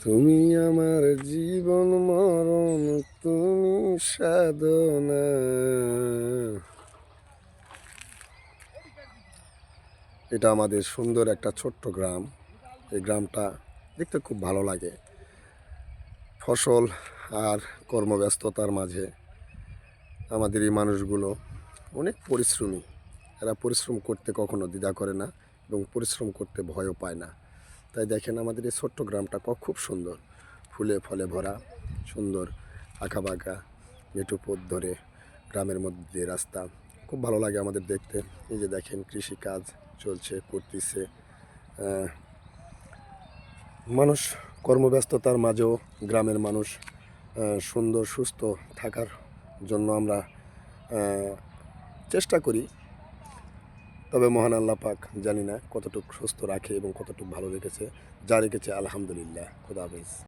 তুমি আমার জীবন মরণ, তুমি সাধনা। এটা আমাদের সুন্দর একটা ছোট্ট গ্রাম। এই গ্রামটা দেখতে খুব ভালো লাগে। ফসল আর কর্মব্যস্ততার মাঝে আমাদের এই মানুষগুলো অনেক পরিশ্রমী। এরা পরিশ্রম করতে কখনো দ্বিধা করে না এবং পরিশ্রম করতে ভয়ও পায় না। তাই দেখেন আমাদের এই ছোট্ট গ্রামটা খুব সুন্দর, ফুলে ফলে ভরা, সুন্দর আঁকাবাঁকা মেঠো পথ ধরে গ্রামের মধ্যে দিয়ে রাস্তা। খুব ভালো লাগে আমাদের দেখতে। এই যে দেখেন কৃষিকাজ চলছে, করতেছে মানুষ। কর্মব্যস্ততার মাঝেও গ্রামের মানুষ সুন্দর সুস্থ থাকার জন্য আমরা চেষ্টা করি। তবে মহান আল্লাহ পাক জানি না কতটুকু সুস্থ রাখে এবং কতটুকু ভালো রেখেছে। যা রেখেছে আলহামদুলিল্লাহ। খোদা হাফেজ।